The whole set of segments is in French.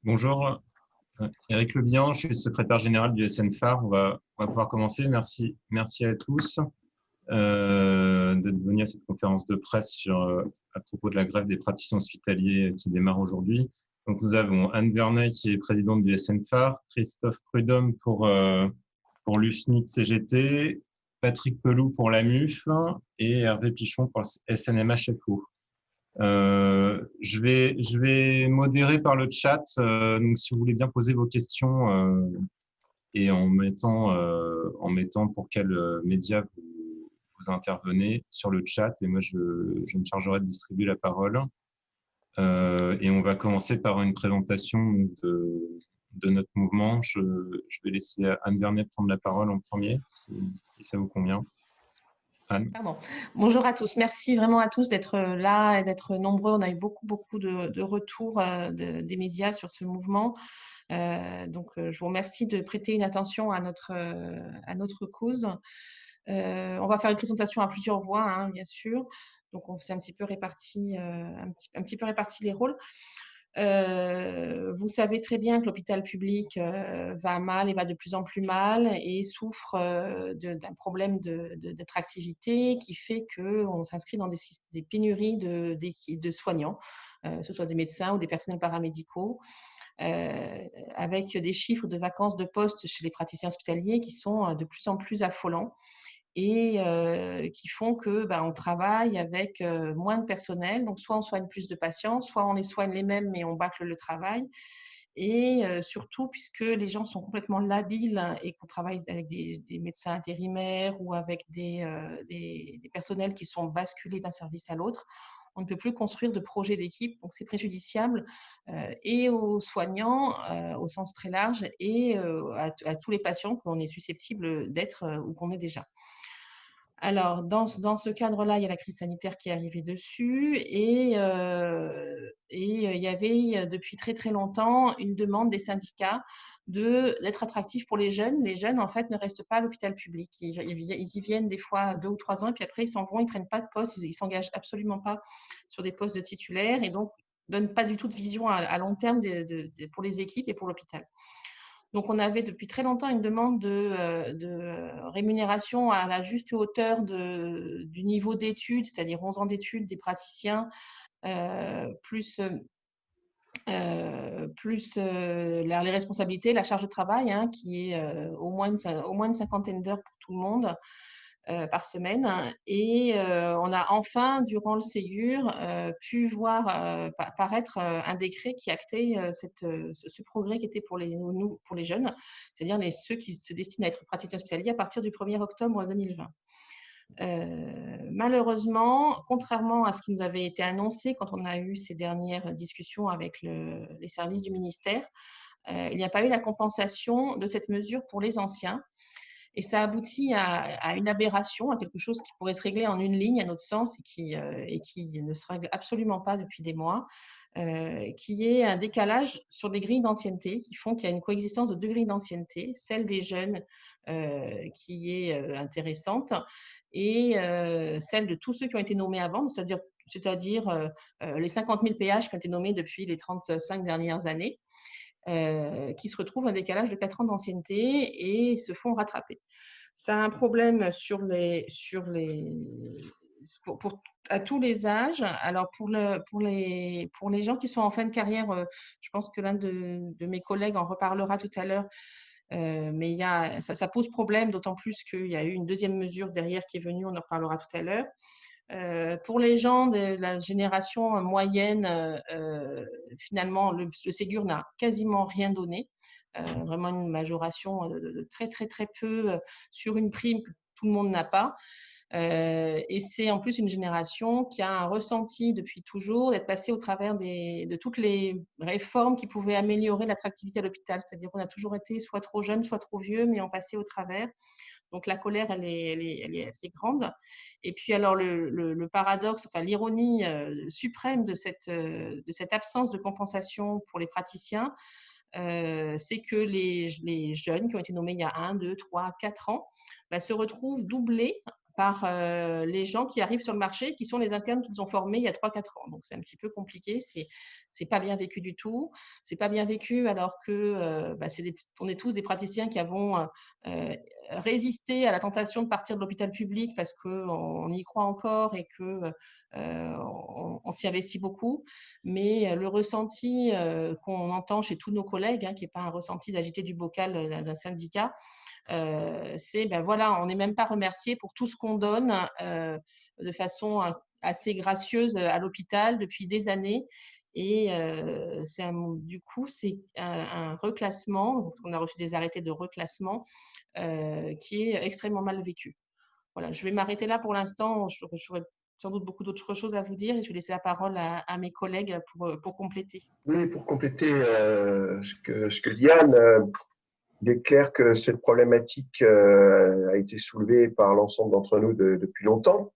Bonjour, Éric Lebihan, je suis le secrétaire général du SNFAR. On va pouvoir commencer. Merci à tous d'être venus à cette conférence de presse à propos de la grève des praticiens hospitaliers qui démarre aujourd'hui. Donc, nous avons Anne Verneuil qui est présidente du SNFAR, Christophe Prudhomme pour l'UFNIT CGT, Patrick Peloux pour la MUF et Hervé Pichon pour le SNMHFO. Je vais modérer par le chat. Donc, si vous voulez bien poser vos questions et en mettant pour quel média vous intervenez sur le chat. Et moi, je me chargerai de distribuer la parole. Et on va commencer par une présentation de notre mouvement. Je vais laisser Anne Vernet prendre la parole en premier, si ça vous convient. Anne. Pardon. Bonjour à tous. Merci vraiment à tous d'être là et d'être nombreux. On a eu beaucoup de retours des médias sur ce mouvement. Je vous remercie de prêter une attention à notre cause. On va faire une présentation à plusieurs voix, hein, bien sûr. Donc, on s'est un petit peu réparti les rôles. Vous savez très bien que l'hôpital public va mal et va de plus en plus mal et souffre d'un problème d'attractivité qui fait qu'on s'inscrit dans des pénuries de soignants, que ce soit des médecins ou des personnels paramédicaux, avec des chiffres de vacances de postes chez les praticiens hospitaliers qui sont de plus en plus affolants et qui font que on travaille avec moins de personnel. Donc, soit on soigne plus de patients, soit on les soigne les mêmes, mais on bâcle le travail. Et surtout, puisque les gens sont complètement labiles et qu'on travaille avec des médecins intérimaires ou avec des personnels qui sont basculés d'un service à l'autre, on ne peut plus construire de projet d'équipe. Donc, c'est préjudiciable et aux soignants, au sens très large, et à tous les patients qu'on est susceptible d'être ou qu'on est déjà. Alors, dans ce cadre-là, il y a la crise sanitaire qui est arrivée dessus et il y avait depuis très, très longtemps une demande des syndicats d'être attractifs pour les jeunes. Les jeunes, en fait, ne restent pas à l'hôpital public. Ils y viennent des fois 2 ou 3 ans et puis après, ils s'en vont, ils ne prennent pas de poste, ils ne s'engagent absolument pas sur des postes de titulaires et donc ne donnent pas du tout de vision à long terme pour les équipes et pour l'hôpital. Donc, on avait depuis très longtemps une demande de rémunération à la juste hauteur du niveau d'études, c'est-à-dire 11 ans d'études des praticiens, plus les responsabilités, la charge de travail, hein, qui est au moins une cinquantaine d'heures pour tout le monde par semaine. Et on a enfin, durant le Ségur, pu voir paraître un décret qui actait ce progrès qui était pour les jeunes, c'est-à-dire ceux qui se destinent à être praticiens hospitaliers à partir du 1er octobre 2020. Malheureusement, contrairement à ce qui nous avait été annoncé quand on a eu ces dernières discussions avec les services du ministère, il n'y a pas eu la compensation de cette mesure pour les anciens. Et ça aboutit à une aberration, à quelque chose qui pourrait se régler en une ligne, à notre sens, et qui ne se règle absolument pas depuis des mois, qui est un décalage sur les grilles d'ancienneté, qui font qu'il y a une coexistence de 2 grilles d'ancienneté, celle des jeunes qui est intéressante, et celle de tous ceux qui ont été nommés avant, c'est-à-dire les 50 000 PH qui ont été nommés depuis les 35 dernières années. Qui se retrouvent un décalage de 4 ans d'ancienneté et se font rattraper. Ça a un problème à tous les âges. Alors pour les gens qui sont en fin de carrière, je pense que l'un de mes collègues en reparlera tout à l'heure, mais ça pose problème, d'autant plus qu'il y a eu une deuxième mesure derrière qui est venue, on en reparlera tout à l'heure. Pour les gens de la génération moyenne, finalement, le Ségur n'a quasiment rien donné. Vraiment une majoration de très, très, très peu sur une prime que tout le monde n'a pas. Et c'est en plus une génération qui a un ressenti depuis toujours d'être passée au travers de toutes les réformes qui pouvaient améliorer l'attractivité à l'hôpital. C'est-à-dire qu'on a toujours été soit trop jeune, soit trop vieux, mais on passait au travers. Donc la colère, elle est assez grande. Et puis alors le paradoxe, enfin l'ironie suprême de cette absence de compensation pour les praticiens, c'est que les jeunes qui ont été nommés il y a 1, 2, 3, 4 ans se retrouvent doublés par les gens qui arrivent sur le marché, qui sont les internes qu'ils ont formés il y a 3-4 ans. Donc, c'est un petit peu compliqué. C'est pas bien vécu du tout. C'est pas bien vécu alors que on est tous des praticiens qui avons résisté à la tentation de partir de l'hôpital public parce qu'on y croit encore et qu'on s'y investit beaucoup. Mais le ressenti qu'on entend chez tous nos collègues, qui n'est pas un ressenti d'agiter du bocal d'un syndicat, c'est voilà, on n'est même pas remercié pour tout ce qu'on donne de façon assez gracieuse à l'hôpital depuis des années. Et du coup, c'est un reclassement, on a reçu des arrêtés de reclassement qui est extrêmement mal vécu. Voilà, je vais m'arrêter là pour l'instant. J'aurais sans doute beaucoup d'autres choses à vous dire et je vais laisser la parole à mes collègues pour compléter. Oui, pour compléter ce que dit Anne, il est clair que cette problématique a été soulevée par l'ensemble d'entre nous depuis longtemps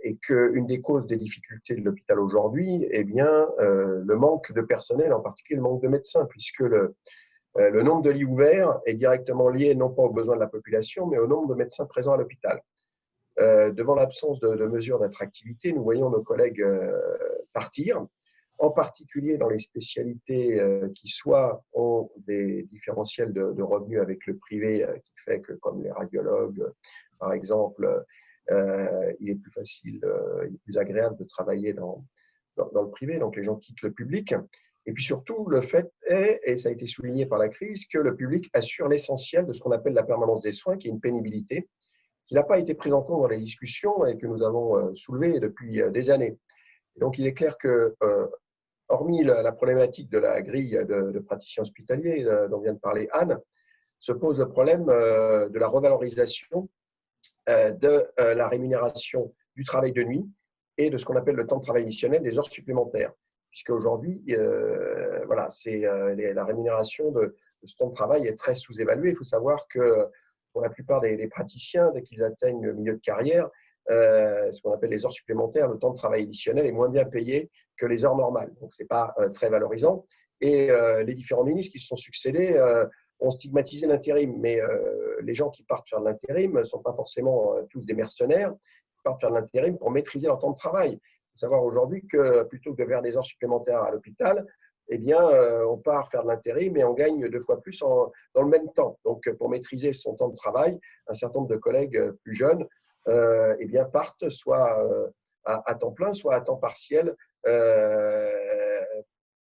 et qu'une des causes des difficultés de l'hôpital aujourd'hui est bien le manque de personnel, en particulier le manque de médecins, puisque le nombre de lits ouverts est directement lié non pas aux besoins de la population, mais au nombre de médecins présents à l'hôpital. Devant l'absence de mesures d'attractivité, nous voyons nos collègues partir, en particulier dans les spécialités qui soit ont des différentiels de revenus avec le privé, qui fait que, comme les radiologues, par exemple, il est plus facile, il est plus agréable de travailler dans le privé, donc les gens quittent le public. Et puis surtout, le fait est, et ça a été souligné par la crise, que le public assure l'essentiel de ce qu'on appelle la permanence des soins, qui est une pénibilité, qui n'a pas été prise en compte dans les discussions et que nous avons soulevée depuis des années. Et donc, il est clair que, hormis la problématique de la grille de praticiens hospitaliers dont vient de parler Anne, se pose le problème de la revalorisation de la rémunération du travail de nuit et de ce qu'on appelle le temps de travail additionnel, des heures supplémentaires. Puisqu'aujourd'hui, voilà, la rémunération de ce temps de travail est très sous-évaluée. Il faut savoir que pour la plupart des praticiens, dès qu'ils atteignent le milieu de carrière, ce qu'on appelle les heures supplémentaires, le temps de travail additionnel est moins bien payé que les heures normales. Donc, ce n'est pas très valorisant. Et les différents ministres qui se sont succédés ont stigmatisé l'intérim. Mais les gens qui partent faire de l'intérim ne sont pas forcément tous des mercenaires. Ils partent faire de l'intérim pour maîtriser leur temps de travail. Il faut savoir aujourd'hui que plutôt que de faire des heures supplémentaires à l'hôpital, eh bien, on part faire de l'intérim et on gagne 2 fois plus dans le même temps. Donc, pour maîtriser son temps de travail, un certain nombre de collègues plus jeunes eh bien, partent soit à temps plein, soit à temps partiel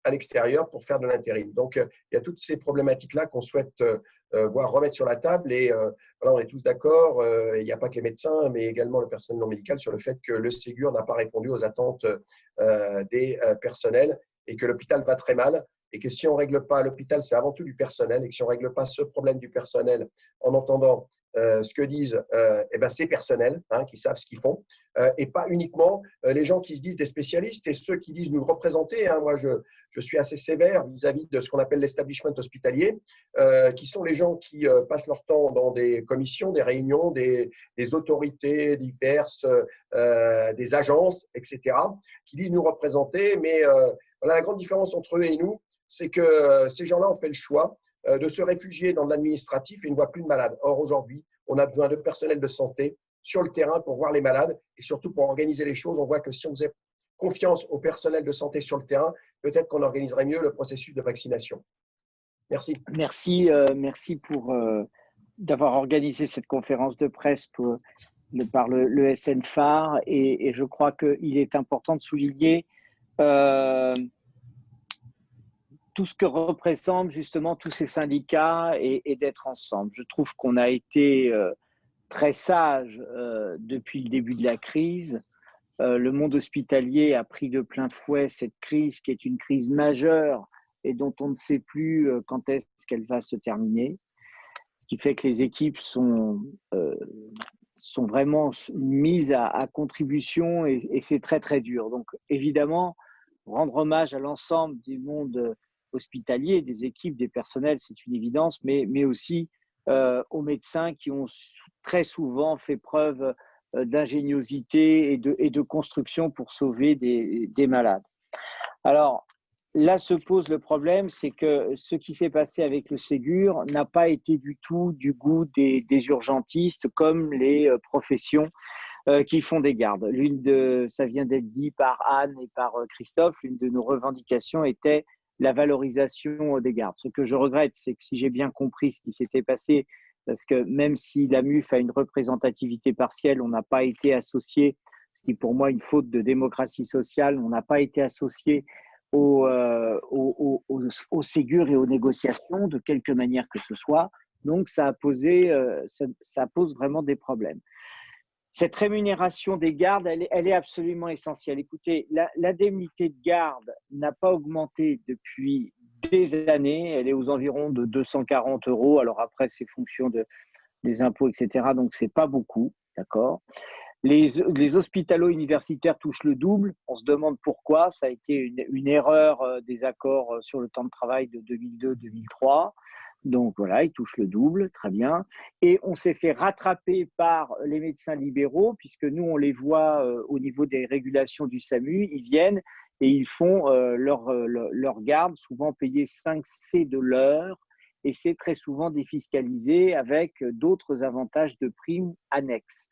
à l'extérieur pour faire de l'intérim. Donc, il y a toutes ces problématiques-là qu'on souhaite voir remettre sur la table. Et voilà, on est tous d'accord, il n'y a pas que les médecins, mais également le personnel non médical sur le fait que le Ségur n'a pas répondu aux attentes des personnels et que l'hôpital va très mal. Et que si on ne règle pas, l'hôpital, c'est avant tout du personnel, et que si on ne règle pas ce problème du personnel en entendant ce que disent eh ben, ces personnels qui savent ce qu'ils font, et pas uniquement les gens qui se disent des spécialistes et ceux qui disent nous représenter. Moi, je suis assez sévère vis-à-vis de ce qu'on appelle l'establishment hospitalier, qui sont les gens qui passent leur temps dans des commissions, des réunions, des autorités diverses, des agences, etc., qui disent nous représenter, mais voilà, la grande différence entre eux et nous, c'est que ces gens-là ont fait le choix de se réfugier dans de l'administratif et ne voient plus de malades. Or, aujourd'hui, on a besoin de personnel de santé sur le terrain pour voir les malades et surtout pour organiser les choses. On voit que si on faisait confiance au personnel de santé sur le terrain, peut-être qu'on organiserait mieux le processus de vaccination. Merci. Merci pour d'avoir organisé cette conférence de presse par le SNFAR et je crois qu'il est important de souligner tout ce que représentent justement tous ces syndicats et d'être ensemble. Je trouve qu'on a été très sage depuis le début de la crise. Le monde hospitalier a pris de plein de fouet cette crise qui est une crise majeure et dont on ne sait plus quand est-ce qu'elle va se terminer. Ce qui fait que les équipes sont vraiment mises à contribution et c'est très très dur. Donc évidemment, rendre hommage à l'ensemble du monde hospitalier, des équipes, des personnels, c'est une évidence, mais aussi aux médecins qui ont très souvent fait preuve d'ingéniosité et de construction pour sauver des malades. Alors, là se pose le problème, c'est que ce qui s'est passé avec le Ségur n'a pas été du tout du goût des urgentistes comme les professions qui font des gardes. Ça vient d'être dit par Anne et par Christophe, l'une de nos revendications était la valorisation des gardes. Ce que je regrette, c'est que si j'ai bien compris ce qui s'était passé, parce que même si la MUF a une représentativité partielle, on n'a pas été associé, ce qui est pour moi une faute de démocratie sociale, on n'a pas été associé au Ségur et aux négociations de quelque manière que ce soit. Donc ça pose vraiment des problèmes. Cette rémunération des gardes, elle est absolument essentielle. Écoutez, l'indemnité de garde n'a pas augmenté depuis des années. Elle est aux environs de 240 €. Alors après, c'est fonction des impôts, etc. Donc, ce n'est pas beaucoup, d'accord ? Les hospitalo-universitaires touchent le double. On se demande pourquoi. Ça a été une erreur des accords sur le temps de travail de 2002-2003. Donc voilà, ils touchent le double, très bien. Et on s'est fait rattraper par les médecins libéraux, puisque nous, on les voit au niveau des régulations du SAMU, ils viennent et ils font leur garde, souvent payés 5C de l'heure, et c'est très souvent défiscalisé avec d'autres avantages de primes annexes.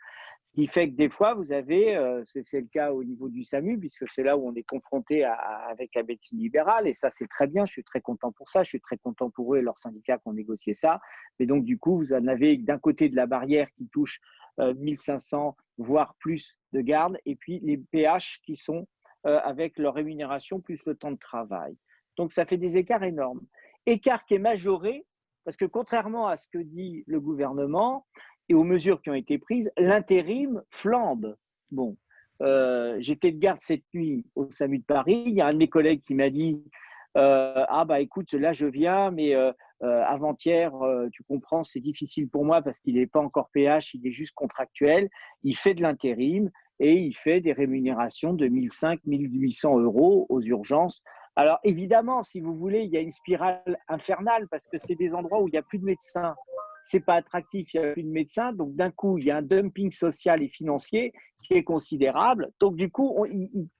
Ce qui fait que des fois, vous avez, c'est le cas au niveau du SAMU, puisque c'est là où on est confronté avec la médecine libérale, et ça, c'est très bien, je suis très content pour ça, je suis très content pour eux et leurs syndicats qui ont négocié ça. Mais donc, du coup, vous en avez d'un côté de la barrière qui touche 1500, voire plus de gardes, et puis les PH qui sont avec leur rémunération plus le temps de travail. Donc, ça fait des écarts énormes. Écart qui est majoré, parce que contrairement à ce que dit le gouvernement, et aux mesures qui ont été prises, l'intérim flambe. Bon, j'étais de garde cette nuit au SAMU de Paris. Il y a un de mes collègues qui m'a dit ah bah écoute, là je viens, mais avant-hier, tu comprends, c'est difficile pour moi parce qu'il n'est pas encore PH, il est juste contractuel. Il fait de l'intérim et il fait des rémunérations de 1500, 1800 € aux urgences. Alors évidemment, si vous voulez, il y a une spirale infernale parce que c'est des endroits où il n'y a plus de médecins. C'est pas attractif, il n'y a plus de médecins, donc d'un coup, il y a un dumping social et financier qui est considérable. Donc du coup,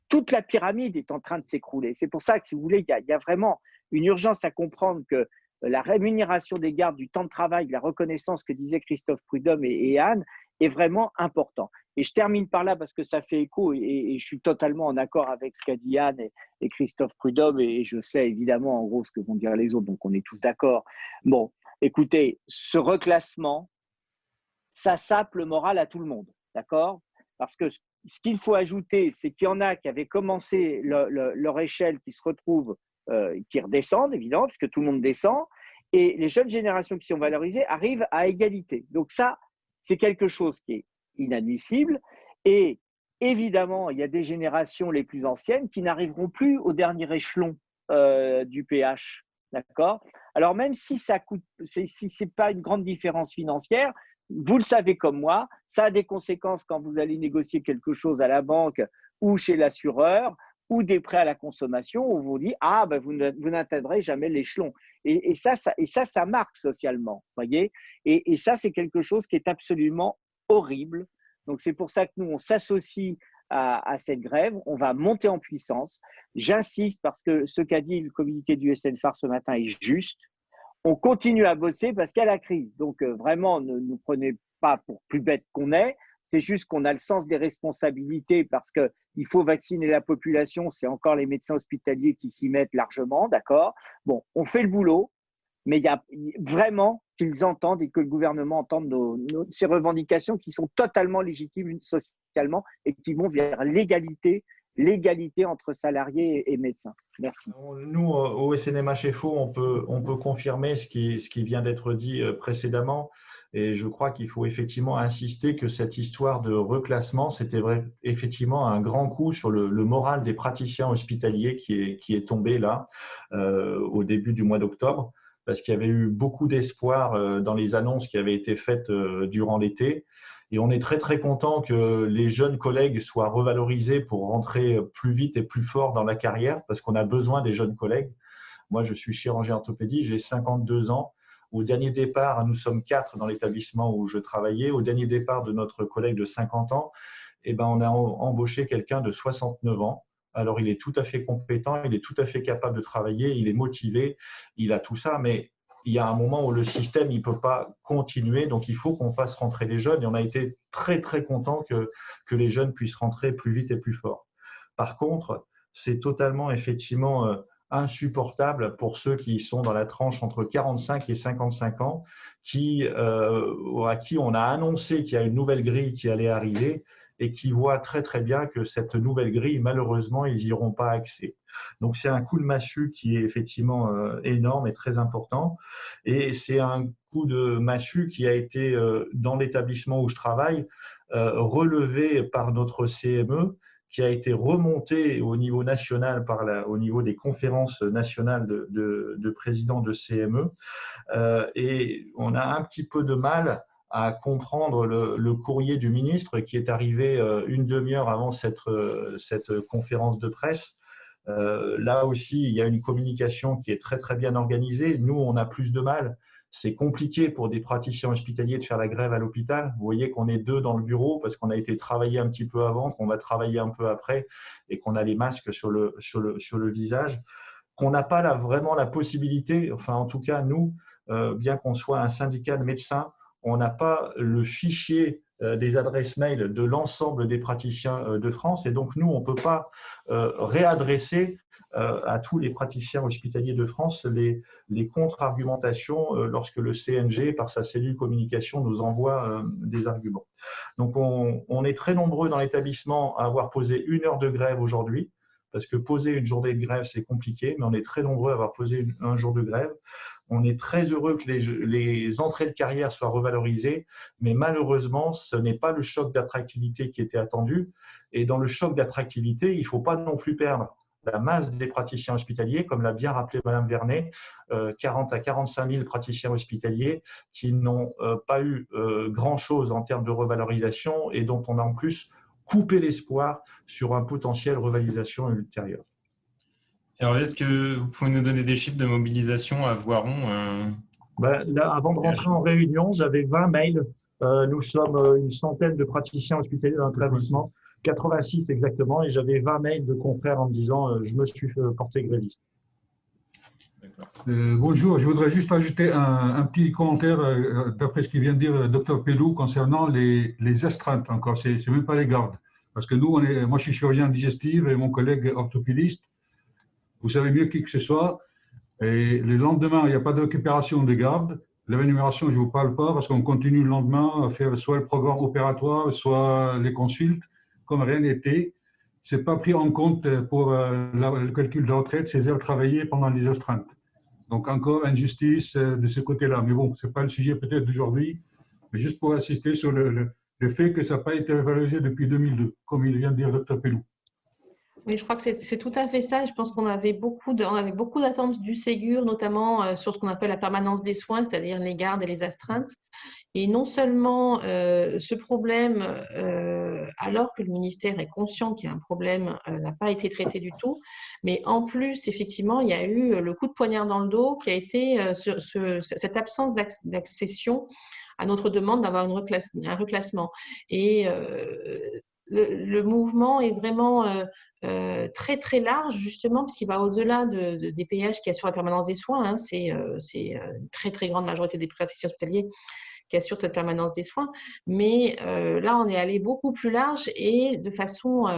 toute la pyramide est en train de s'écrouler. C'est pour ça que, si vous voulez, il y a vraiment une urgence à comprendre que la rémunération des gardes, du temps de travail, la reconnaissance que disaient Christophe Prudhomme et Anne est vraiment important. Et je termine par là parce que ça fait écho et je suis totalement en accord avec ce qu'a dit Anne et Christophe Prudhomme, et je sais évidemment en gros ce que vont dire les autres, donc on est tous d'accord. Bon, écoutez, ce reclassement, ça sape le moral à tout le monde, d'accord ? Parce que ce qu'il faut ajouter, c'est qu'il y en a qui avaient commencé leur échelle, qui se retrouvent, qui redescendent, évidemment, puisque tout le monde descend, et les jeunes générations qui sont valorisées arrivent à égalité. Donc ça, c'est quelque chose qui est inadmissible. Et évidemment, il y a des générations les plus anciennes qui n'arriveront plus au dernier échelon du PH, d'accord ? Alors même si ça coûte, si c'est pas une grande différence financière, vous le savez comme moi, ça a des conséquences quand vous allez négocier quelque chose à la banque ou chez l'assureur ou des prêts à la consommation où on vous dit ah ben vous n'atteindrez jamais l'échelon. Et ça marque socialement, voyez. Et ça c'est quelque chose qui est absolument horrible. Donc c'est pour ça que nous on s'associe à cette grève, on va monter en puissance. J'insiste parce que ce qu'a dit le communiqué du SNFAR ce matin est juste. On continue à bosser parce qu'il y a la crise. Donc vraiment, ne nous prenez pas pour plus bêtes qu'on est. C'est juste qu'on a le sens des responsabilités parce qu'il faut vacciner la population. C'est encore les médecins hospitaliers qui s'y mettent largement, d'accord ? Bon, on fait le boulot, mais il y a vraiment qu'ils entendent et que le gouvernement entende ces revendications qui sont totalement légitimes socialement et qui vont vers l'égalité entre salariés et médecins. Merci. Nous, au SNMHFO, on peut confirmer ce qui vient d'être dit précédemment. Et je crois qu'il faut effectivement insister que cette histoire de reclassement, c'était effectivement un grand coup sur le moral des praticiens hospitaliers qui est tombé là au début du mois d'octobre, parce qu'il y avait eu beaucoup d'espoir dans les annonces qui avaient été faites durant l'été. Et on est très, très content que les jeunes collègues soient revalorisés pour rentrer plus vite et plus fort dans la carrière, parce qu'on a besoin des jeunes collègues. Moi, je suis chirurgien orthopédie, j'ai 52 ans. Au dernier départ, nous sommes 4 dans l'établissement où je travaillais. Au dernier départ de notre collègue de 50 ans, on a embauché quelqu'un de 69 ans. Alors, il est tout à fait compétent, il est tout à fait capable de travailler, il est motivé, il a tout ça, mais il y a un moment où le système il peut pas continuer, donc il faut qu'on fasse rentrer les jeunes et on a été très très content que les jeunes puissent rentrer plus vite et plus fort. Par contre, c'est totalement effectivement insupportable pour ceux qui sont dans la tranche entre 45 et 55 ans, à qui on a annoncé qu'il y a une nouvelle grille qui allait arriver et qui voient très très bien que cette nouvelle grille, malheureusement, ils n'y auront pas accès. Donc c'est un coup de massue qui est effectivement énorme et très important. Et c'est un coup de massue qui a été, dans l'établissement où je travaille, relevé par notre CME, qui a été remonté au niveau national au niveau des conférences nationales de présidents de CME. Et on a un petit peu de mal à comprendre le courrier du ministre qui est arrivé une demi-heure avant cette conférence de presse. Là aussi, il y a une communication qui est très très bien organisée. Nous, on a plus de mal. C'est compliqué pour des praticiens hospitaliers de faire la grève à l'hôpital. Vous voyez qu'on est deux dans le bureau parce qu'on a été travailler un petit peu avant, qu'on va travailler un peu après et qu'on a les masques sur le visage. Qu'on n'a pas vraiment la possibilité, enfin en tout cas nous, bien qu'on soit un syndicat de médecins, on n'a pas le fichier des adresses mail de l'ensemble des praticiens de France et donc nous, on ne peut pas réadresser à tous les praticiens hospitaliers de France les contre-argumentations lorsque le CNG, par sa cellule communication, nous envoie des arguments. Donc on est très nombreux dans l'établissement à avoir posé 1 heure de grève aujourd'hui, parce que poser une journée de grève, c'est compliqué, mais on est très nombreux à avoir posé un jour de grève. On est très heureux que les entrées de carrière soient revalorisées, mais malheureusement, ce n'est pas le choc d'attractivité qui était attendu. Et dans le choc d'attractivité, il ne faut pas non plus perdre la masse des praticiens hospitaliers, comme l'a bien rappelé Madame Vernet, 40 à 45 000 praticiens hospitaliers qui n'ont pas eu grand-chose en termes de revalorisation et dont on a en plus coupé l'espoir sur un potentiel revalorisation ultérieure. Alors, est-ce que vous pouvez nous donner des chiffres de mobilisation à Voiron Là, avant de rentrer en réunion, j'avais 20 mails. Nous sommes une centaine de praticiens hospitaliers dans l'établissement, 86 exactement, et j'avais 20 mails de confrères en me disant je me suis porté gréviste. Bonjour, je voudrais juste ajouter un petit commentaire d'après ce qu'il vient de dire le Dr Pelou concernant les astreintes encore, c'est même pas les gardes. Parce que nous, moi je suis chirurgien digestif et mon collègue orthopédiste, vous savez mieux qui que ce soit, et le lendemain, il n'y a pas de récupération de garde. L'énumération, je ne vous parle pas parce qu'on continue le lendemain à faire soit le programme opératoire, soit les consultes, comme rien n'était. Ce n'est pas pris en compte pour le calcul de la retraite, ces heures travaillées pendant les astreintes. Donc encore injustice de ce côté-là. Mais bon, ce n'est pas le sujet peut-être d'aujourd'hui, mais juste pour insister sur le fait que ça n'a pas été valorisé depuis 2002, comme il vient de dire Dr Pelou. Oui, je crois que c'est tout à fait ça. Je pense qu'on avait beaucoup d'attentes du Ségur, notamment sur ce qu'on appelle la permanence des soins, c'est-à-dire les gardes et les astreintes. Et non seulement ce problème, alors que le ministère est conscient qu'il y a un problème, n'a pas été traité du tout, mais en plus, effectivement, il y a eu le coup de poignard dans le dos qui a été cette absence d'accession à notre demande d'avoir un reclassement. Et le mouvement est vraiment très très large justement parce qu'il va au-delà des PH qui assurent la permanence des soins. Hein. C'est une très très grande majorité des praticiens hospitaliers qui assurent cette permanence des soins. Mais là, on est allé beaucoup plus large et de façon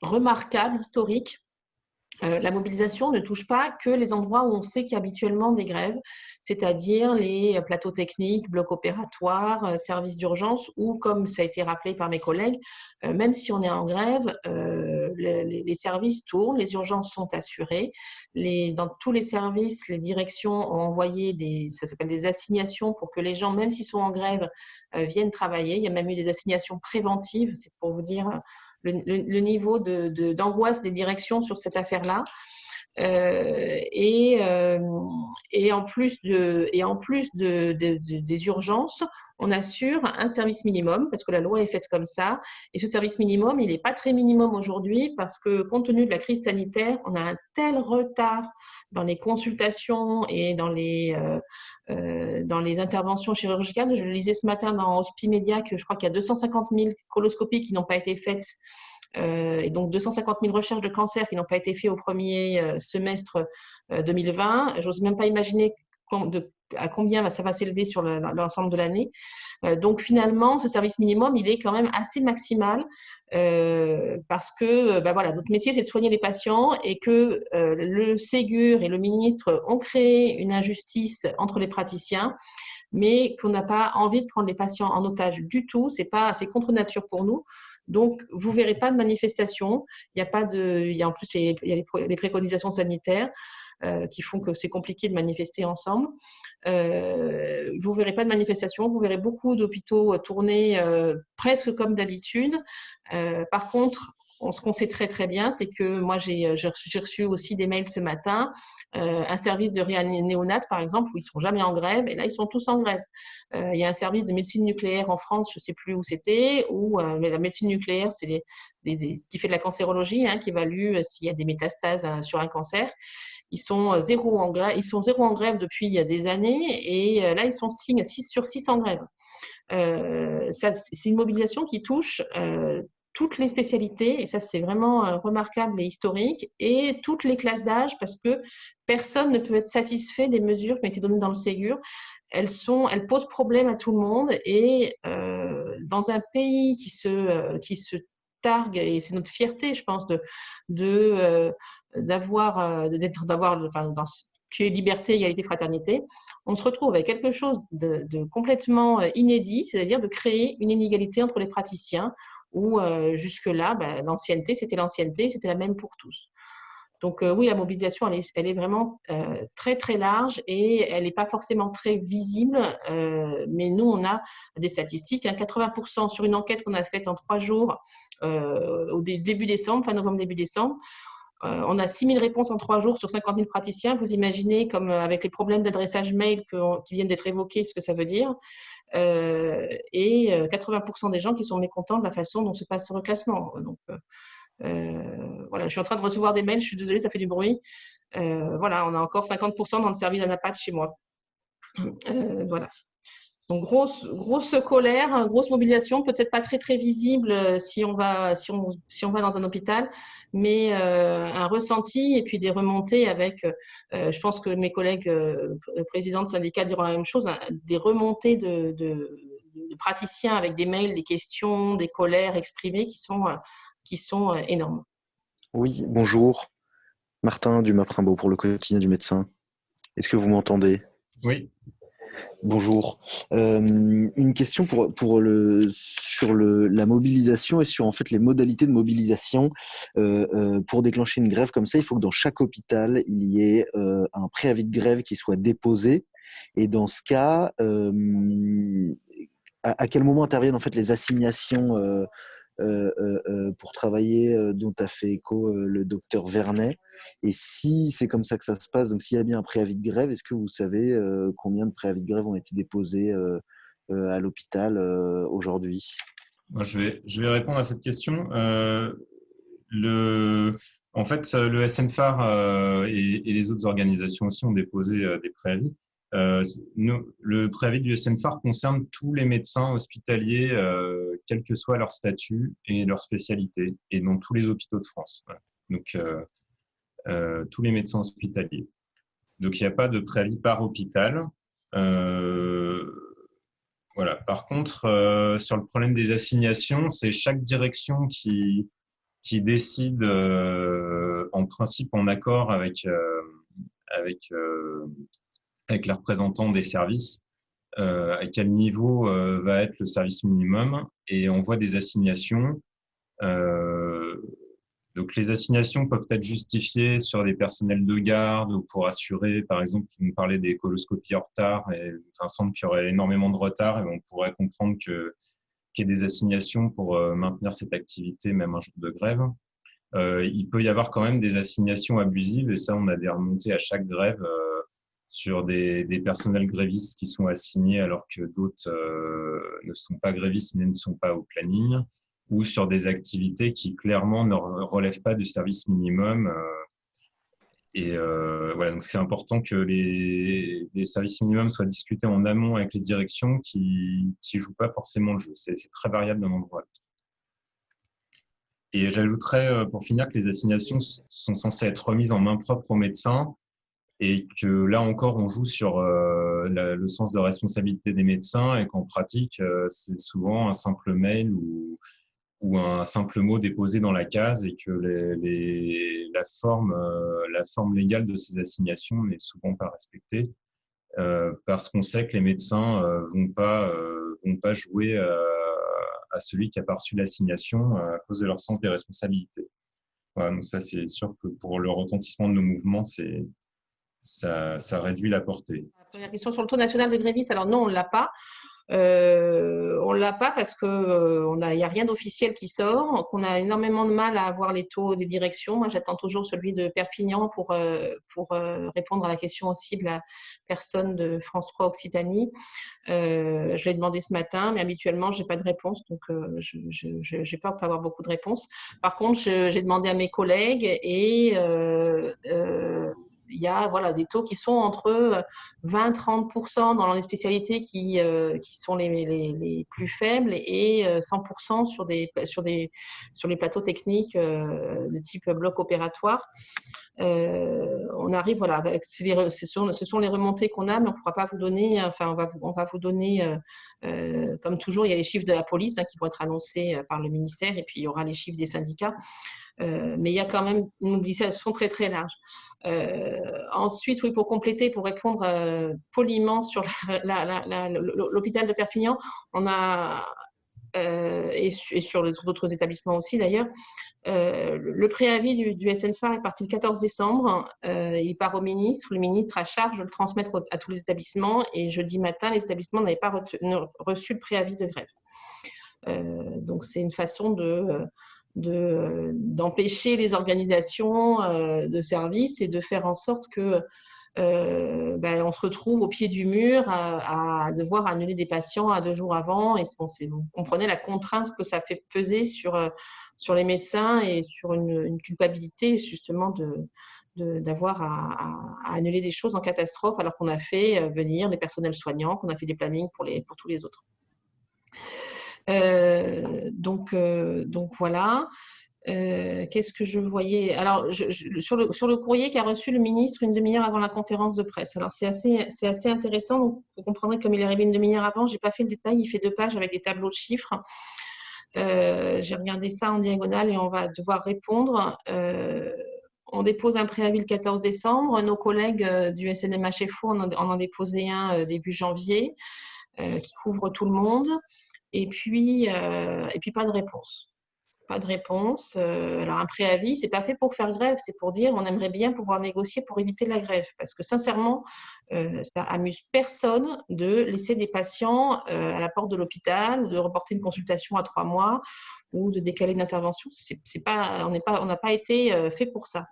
remarquable, historique. La mobilisation ne touche pas que les endroits où on sait qu'il y a habituellement des grèves, c'est-à-dire les plateaux techniques, blocs opératoires, services d'urgence ou, comme ça a été rappelé par mes collègues, même si on est en grève, les services tournent, les urgences sont assurées. Dans tous les services, les directions ont envoyé ça s'appelle des assignations pour que les gens, même s'ils sont en grève, viennent travailler. Il y a même eu des assignations préventives, c'est pour vous dire le niveau d'angoisse des directions sur cette affaire-là. Et en plus des urgences, on assure un service minimum parce que la loi est faite comme ça. Et ce service minimum, il n'est pas très minimum aujourd'hui parce que compte tenu de la crise sanitaire, on a un tel retard dans les consultations et dans les interventions chirurgicales. Je le lisais ce matin dans Hospimédia que je crois qu'il y a 250 000 coloscopies qui n'ont pas été faites et donc 250 000 recherches de cancer qui n'ont pas été faites au premier semestre 2020. J'ose même pas imaginer à combien ça va s'élever sur l'ensemble de l'année. Donc finalement, ce service minimum, il est quand même assez maximal parce que voilà, notre métier, c'est de soigner les patients et que le Ségur et le ministre ont créé une injustice entre les praticiens, mais qu'on n'a pas envie de prendre les patients en otage du tout. C'est contre nature pour nous. Donc, vous ne verrez pas de manifestation. Il y a en plus les préconisations sanitaires qui font que c'est compliqué de manifester ensemble. Vous ne verrez pas de manifestation. Vous verrez beaucoup d'hôpitaux tourner presque comme d'habitude. Par contre, ce qu'on sait très très bien, c'est que moi j'ai reçu aussi des mails ce matin, un service de néonat par exemple, où ils ne sont jamais en grève, et là ils sont tous en grève. Il y a un service de médecine nucléaire en France, je ne sais plus où c'était, mais la médecine nucléaire, c'est qui fait de la cancérologie, qui évalue s'il y a des métastases sur un cancer. Ils sont zéro en grève depuis des années, et là ils sont 6 sur 6 en grève. C'est une mobilisation qui touche toutes les spécialités, et ça c'est vraiment remarquable et historique, et toutes les classes d'âge, parce que personne ne peut être satisfait des mesures qui ont été données dans le Ségur. Elles posent problème à tout le monde, et dans un pays qui se targue, et c'est notre fierté, je pense, d'avoir qui est liberté, égalité, fraternité, on se retrouve avec quelque chose de complètement inédit, c'est-à-dire de créer une inégalité entre les praticiens, où jusque-là, l'ancienneté, c'était la même pour tous. Donc oui, la mobilisation, elle est vraiment très, très large, et elle n'est pas forcément très visible, mais nous, on a des statistiques. 80% sur une enquête qu'on a faite en 3 jours au début décembre, fin novembre, début décembre. On a 6 000 réponses en 3 jours sur 50 000 praticiens. Vous imaginez, comme avec les problèmes d'adressage mail qui viennent d'être évoqués, ce que ça veut dire. Et 80% des gens qui sont mécontents de la façon dont se passe ce reclassement. Donc, voilà, je suis en train de recevoir des mails, je suis désolée, ça fait du bruit. Voilà, on a encore 50% dans le service d'Anapat chez moi. Voilà. Donc, grosse colère, grosse mobilisation, peut-être pas très, très visible si on va dans un hôpital, mais un ressenti et puis des remontées avec, je pense que mes collègues présidents de syndicats diront la même chose, des remontées de praticiens avec des mails, des questions, des colères exprimées qui sont énormes. Oui, bonjour. Martin Dumas-Primbaud pour le quotidien du médecin. Est-ce que vous m'entendez? Oui. Bonjour. Une question sur la mobilisation et sur en fait les modalités de mobilisation. Pour déclencher une grève comme ça, il faut que dans chaque hôpital, il y ait un préavis de grève qui soit déposé. Et dans ce cas, à quel moment interviennent en fait les assignations pour travailler dont a fait écho le docteur Vernet. Et si c'est comme ça que ça se passe, donc s'il y a bien un préavis de grève, est-ce que vous savez combien de préavis de grève ont été déposés à l'hôpital aujourd'hui? Moi, je vais répondre à cette question. En fait, le SNFAR et les autres organisations aussi ont déposé des préavis. Le préavis du SNFAR concerne tous les médecins hospitaliers, quel que soit leur statut et leur spécialité, et dans tous les hôpitaux de France. Voilà. Donc, tous les médecins hospitaliers. Donc, il n'y a pas de préavis par hôpital. Voilà. Par contre, sur le problème des assignations, c'est chaque direction qui décide en principe en accord avec les représentants des services, à quel niveau va être le service minimum, et on voit des assignations. Donc, les assignations peuvent être justifiées sur des personnels de garde ou pour assurer, par exemple, vous me parlez des coloscopies en retard, et ça semble qu'il y aurait énormément de retard, et on pourrait comprendre qu'il y ait des assignations pour maintenir cette activité, même un jour de grève. Il peut y avoir quand même des assignations abusives, et ça, on a des remontées à chaque grève sur des personnels grévistes qui sont assignés alors que d'autres ne sont pas grévistes mais ne sont pas au planning, ou sur des activités qui clairement ne relèvent pas du service minimum. Voilà, donc c'est important que les services minimums soient discutés en amont avec les directions qui jouent pas forcément le jeu. C'est très variable d'un endroit à l'autre. Et j'ajouterais, pour finir, que les assignations sont censées être remises en main propre aux médecins et que là encore, on joue sur le sens de responsabilité des médecins et qu'en pratique, c'est souvent un simple mail ou un simple mot déposé dans la case et que la forme légale de ces assignations n'est souvent pas respectée parce qu'on sait que les médecins vont pas jouer à celui qui a pas reçu l'assignation à cause de leur sens des responsabilités. Voilà, donc ça, c'est sûr que pour le retentissement de nos mouvements, ça réduit la portée. La première question sur le taux national de grévistes, alors non, on ne l'a pas. On ne l'a pas parce qu'il n'y a rien d'officiel qui sort, qu'on a énormément de mal à avoir les taux des directions. Moi, j'attends toujours celui de Perpignan pour répondre à la question aussi de la personne de France 3 Occitanie. Je l'ai demandé ce matin, mais habituellement, je n'ai pas de réponse, donc j'ai peur de ne pas avoir beaucoup de réponses. Par contre, j'ai demandé à mes collègues et il y a voilà, des taux qui sont entre 20-30% dans les spécialités qui sont les plus faibles et 100% sur les plateaux techniques de type bloc opératoire. On arrive, voilà, ce sont les remontées qu'on a, mais on ne pourra pas vous donner, enfin, on va vous donner, comme toujours, il y a les chiffres de la police qui vont être annoncés par le ministère et puis il y aura les chiffres des syndicats. Mais il y a quand même une mobilisation très très large. Ensuite, oui, pour compléter, pour répondre poliment sur l'hôpital de Perpignan, on a et sur les autres établissements aussi d'ailleurs, le préavis du SNFAR est parti le 14 décembre. Il part au ministre. Le ministre a charge de le transmettre à tous les établissements et jeudi matin, les établissements n'avaient pas reçu le préavis de grève. Donc, c'est une façon d'empêcher les organisations de services et de faire en sorte que on se retrouve au pied du mur à devoir annuler des patients à 2 jours avant. Et vous comprenez la contrainte que ça fait peser sur les médecins et sur une culpabilité justement d'avoir à annuler des choses en catastrophe alors qu'on a fait venir les personnels soignants, qu'on a fait des plannings pour tous les autres. Donc voilà. Qu'est-ce que je voyais? Alors, sur le courrier qu'a reçu le ministre une demi-heure avant la conférence de presse. Alors, c'est assez intéressant. Donc, vous comprendrez que comme il est arrivé une demi-heure avant, je n'ai pas fait le détail. Il fait 2 pages avec des tableaux de chiffres. J'ai regardé ça en diagonale et on va devoir répondre. On dépose un préavis le 14 décembre. Nos collègues du SNMHFO en ont déposé un début janvier qui couvre tout le monde. Et puis pas de réponse. Pas de réponse. Alors, un préavis, ce n'est pas fait pour faire grève, c'est pour dire on aimerait bien pouvoir négocier pour éviter la grève. Parce que sincèrement, ça amuse personne de laisser des patients à la porte de l'hôpital, de reporter une consultation à 3 mois ou de décaler une intervention. On n'a pas été fait pour ça.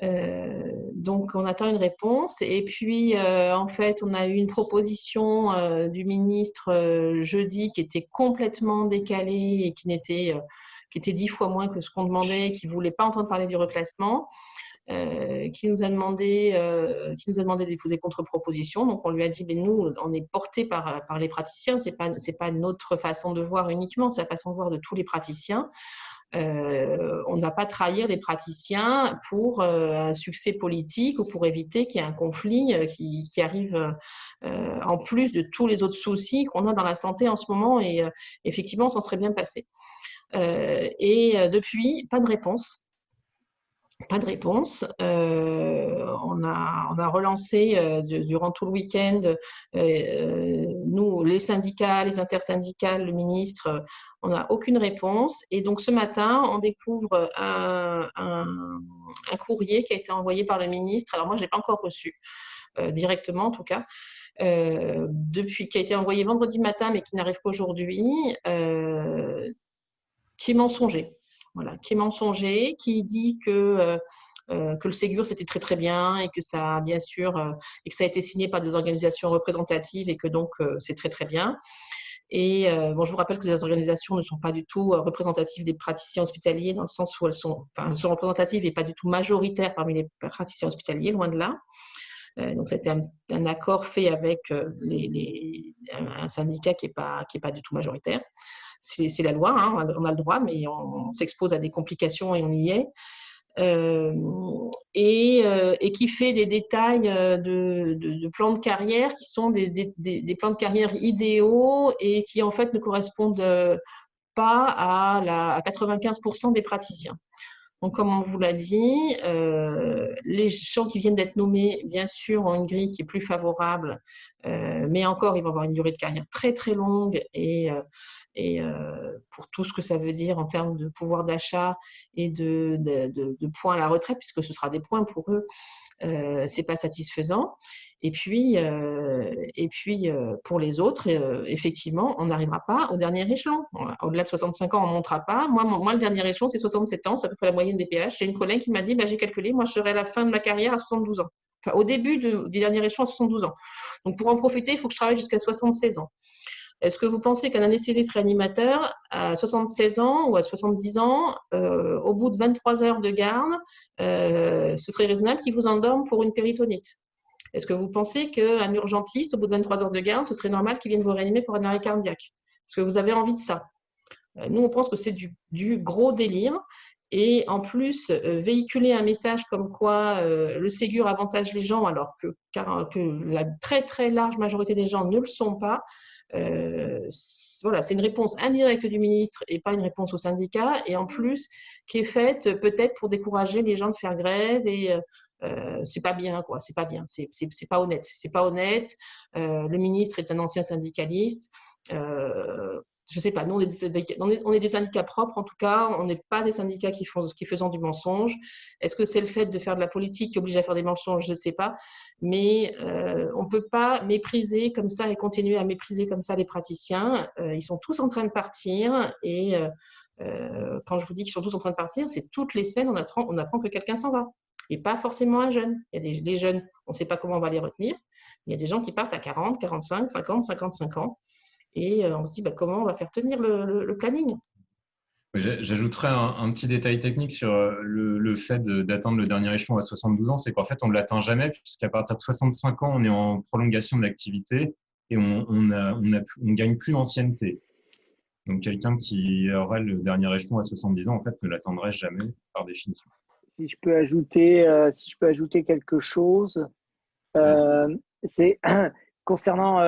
Donc, on attend une réponse. Et puis, en fait, on a eu une proposition du ministre jeudi qui était complètement décalée et qui était 10 fois moins que ce qu'on demandait, qui ne voulait pas entendre parler du reclassement, qui nous a demandé des contre-propositions. Donc, on lui a dit, mais nous, on est portés par les praticiens. C'est pas notre façon de voir uniquement, c'est la façon de voir de tous les praticiens. On ne va pas trahir les praticiens pour un succès politique ou pour éviter qu'il y ait un conflit qui arrive en plus de tous les autres soucis qu'on a dans la santé en ce moment. Et effectivement, on s'en serait bien passé. Et depuis, pas de réponse. Pas de réponse. On a relancé durant tout le week-end, nous, les syndicats, les intersyndicales, le ministre, on n'a aucune réponse. Et donc ce matin, on découvre un courrier qui a été envoyé par le ministre. Alors moi, je ne l'ai pas encore reçu directement en tout cas. Qui a été envoyé vendredi matin, mais qui n'arrive qu'aujourd'hui, qui est mensonger. Voilà, qui est mensonger, qui dit que le Ségur c'était très très bien et que ça bien sûr et que ça a été signé par des organisations représentatives et que donc c'est très très bien. Et je vous rappelle que ces organisations ne sont pas du tout représentatives des praticiens hospitaliers dans le sens où elles sont représentatives et pas du tout majoritaires parmi les praticiens hospitaliers, loin de là. Donc, c'était un accord fait avec un syndicat qui est pas du tout majoritaire. c'est la loi, hein, on a le droit, mais on s'expose à des complications et on y est. Et qui fait des détails de plans de carrière qui sont des plans de carrière idéaux et qui en fait ne correspondent pas à 95% des praticiens. Donc, comme on vous l'a dit, les gens qui viennent d'être nommés, bien sûr, ont une grille qui est plus favorable, mais encore, ils vont avoir une durée de carrière très, très longue et pour tout ce que ça veut dire en termes de pouvoir d'achat et de points à la retraite, puisque ce sera des points pour eux, c'est pas satisfaisant. Et puis pour les autres, effectivement, on n'arrivera pas au dernier échelon. Au-delà de 65 ans, on ne montera pas. Moi, le dernier échelon, c'est 67 ans, c'est à peu près la moyenne des PH. J'ai une collègue qui m'a dit, j'ai calculé, moi, je serai à la fin de ma carrière à 72 ans. Enfin, au début du dernier échelon à 72 ans. Donc, pour en profiter, il faut que je travaille jusqu'à 76 ans. Est-ce que vous pensez qu'un anesthésiste réanimateur à 76 ans ou à 70 ans, au bout de 23 heures de garde, ce serait raisonnable qu'il vous endorme pour une péritonite? Est-ce que vous pensez qu'un urgentiste, au bout de 23 heures de garde, ce serait normal qu'il vienne vous réanimer pour un arrêt cardiaque? Est-ce que vous avez envie de ça? Nous, on pense que c'est du gros délire. Et en plus, véhiculer un message comme quoi le Ségur avantage les gens alors que la très très large majorité des gens ne le sont pas, voilà, c'est une réponse indirecte du ministre et pas une réponse au syndicat, et en plus qui est faite peut-être pour décourager les gens de faire grève, et c'est pas bien, quoi, c'est pas bien, c'est pas honnête, c'est pas honnête. Le ministre est un ancien syndicaliste. Je sais pas, nous on est des syndicats propres, en tout cas, on n'est pas des syndicats qui faisant du mensonge. Est-ce que c'est le fait de faire de la politique qui oblige à faire des mensonges? Je ne sais pas, mais on ne peut pas mépriser comme ça et continuer à mépriser comme ça les praticiens. Ils sont tous en train de partir, et quand je vous dis qu'ils sont tous en train de partir, c'est toutes les semaines on apprend que quelqu'un s'en va, et pas forcément un jeune. Il y a des jeunes, on ne sait pas comment on va les retenir, mais il y a des gens qui partent à 40, 45, 50, 55 ans. Et on se dit comment on va faire tenir le planning. J'ajouterais un petit détail technique sur le fait d'atteindre le dernier échelon à 72 ans, c'est qu'en fait, on ne l'atteint jamais, puisqu'à partir de 65 ans, on est en prolongation de l'activité et on gagne plus d'ancienneté. Donc, quelqu'un qui aurait le dernier échelon à 70 ans, en fait, ne l'atteindrait jamais, par définition. Si je peux ajouter quelque chose, c'est concernant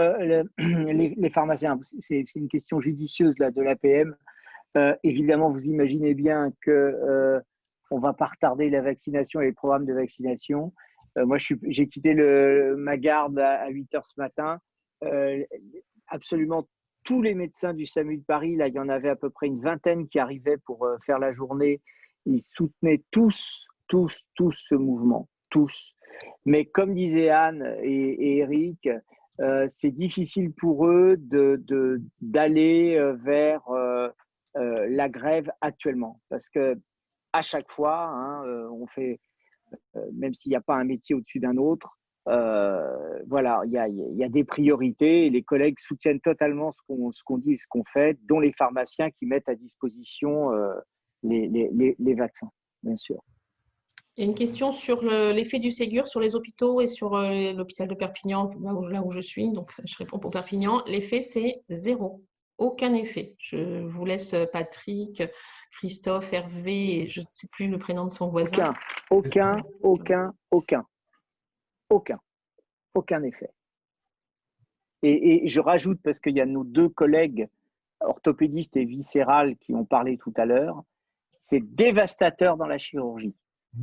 les pharmaciens, c'est une question judicieuse là, de l'APM. Évidemment, vous imaginez bien qu'on ne va pas retarder la vaccination et les programmes de vaccination. Moi, j'ai quitté ma garde à 8 heures ce matin. Absolument tous les médecins du SAMU de Paris, là, il y en avait à peu près une vingtaine qui arrivaient pour faire la journée. Ils soutenaient tous ce mouvement, tous. Mais comme disaient Anne et Eric, c'est difficile pour eux d'aller vers la grève actuellement, parce que à chaque fois, on fait, même s'il n'y a pas un métier au-dessus d'un autre, voilà, il y a des priorités, et les collègues soutiennent totalement ce qu'on dit et ce qu'on fait, dont les pharmaciens qui mettent à disposition les vaccins, bien sûr. Il y a une question sur l'effet du Ségur sur les hôpitaux et sur l'hôpital de Perpignan, là où je suis. Donc, je réponds pour Perpignan. L'effet, c'est 0. Aucun effet. Je vous laisse Patrick, Christophe, Hervé, je ne sais plus le prénom de son voisin. Aucun effet. Et je rajoute, parce qu'il y a nos deux collègues orthopédistes et viscérales qui ont parlé tout à l'heure, c'est dévastateur dans la chirurgie.